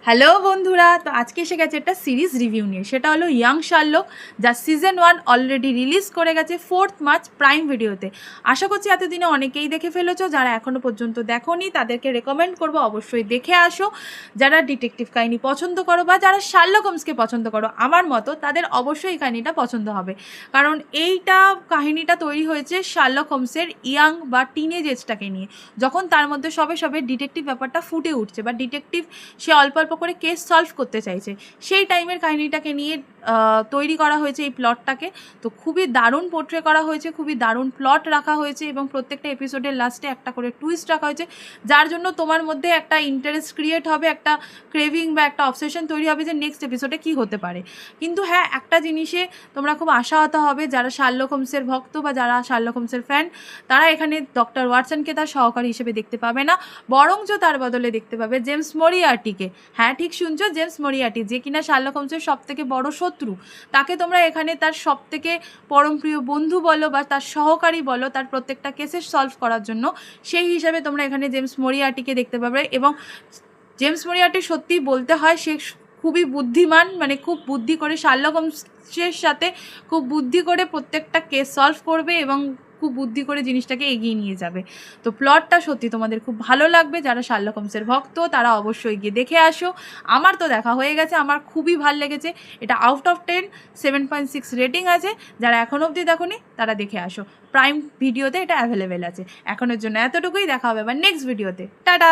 Hello বন্ধুরা, তো আজকে এসে গেছে একটা সিরিজ রিভিউ নিয়ে। সেটা হলো ইয়াং শার্লক, যা সিজন 1 অলরেডি রিলিজ করে গেছে 4 মার্চ প্রাইম ভিডিওতে। আশা করছি এতদিনে অনেকেই দেখে ফেলেছো, যারা এখনও পর্যন্ত দেখোনি তাদেরকে রেকমেন্ড করবো অবশ্যই দেখে আসো। যারা ডিটেকটিভ কাহিনী পছন্দ করো বা যারা শার্লক হোমসকে পছন্দ করো আমার মতো, তাদের অবশ্যই এই কাহিনীটা পছন্দ হবে। কারণ কাহিনীটা তৈরি হয়েছে শার্লক হোমসের ইয়াং বা টিনেজ এজটাকে নিয়ে, যখন তার মধ্যে সবে সবে ডিটেকটিভ ব্যাপারটা ফুটে উঠছে বা ডিটেকটিভ সে অল্প অল্প করে কেস সলভ করতে চাইছে, সেই টাইমের কাহিনীটাকে নিয়ে তৈরি করা হয়েছে এই প্লটটাকে। তো খুবই দারুণ পোর্ট্রে করা হয়েছে, খুবই দারুণ প্লট রাখা হয়েছে এবং প্রত্যেকটা এপিসোডের লাস্টে একটা করে টুইস্ট রাখা হয়েছে, যার জন্য তোমার মধ্যে একটা ইন্টারেস্ট ক্রিয়েট হবে, একটা ক্রেভিং বা একটা অবসেশন তৈরি হবে যে নেক্সট এপিসোডে কী হতে পারে। কিন্তু হ্যাঁ, একটা জিনিসে তোমরা খুব আশাহত হবে, যারা শার্লক হোমসের ভক্ত বা যারা শার্লক হোমসের ফ্যান, তারা এখানে ডক্টর ওয়াটসনকে তার সহকারী হিসেবে দেখতে পাবে না, বরঞ্চ তার বদলে দেখতে পাবে জেমস মরিয়ার্টিকে। হ্যাঁ, ঠিক শুনছো, জেমস মরিয়ার্টি, যে কিনা শার্লক হোমসের সবথেকে বড় শত্রু। তাকে তোমরা এখানে তার সবথেকে পরমপ্রিয় বন্ধু বলো বা তার সহকারী বলো, তার প্রত্যেকটা কেসের সলভ করার জন্য সেই হিসাবে তোমরা এখানে জেমস মরিয়ার্টিকে দেখতে পাবে। এবং জেমস মরিয়ার্টি সত্যিই বলতে হয়, সে খুবই বুদ্ধিমান, মানে খুব বুদ্ধি করে শার্লক হোমসের সাথে খুব বুদ্ধি করে প্রত্যেকটা কেস সলভ করবে এবং খুব বুদ্ধি করে জিনিসটাকে এগিয়ে নিয়ে যাবে। তো প্লটটা সত্যি তোমাদের খুব ভালো লাগবে। যারা শার্লক হোমসের ভক্ত তারা অবশ্যই গিয়ে দেখে আসো। আমার তো দেখা হয়ে গেছে, আমার খুবই ভালো লেগেছে। এটা আউট অফ 10 7.6 রেটিং আছে। যারা এখনও অবধি দেখোনি তারা দেখে আসো, প্রাইম ভিডিওতে এটা অ্যাভেলেবেল আছে। এখনের জন্য এতটুকুই, দেখা হবে আবার নেক্সট ভিডিওতে। টাটা।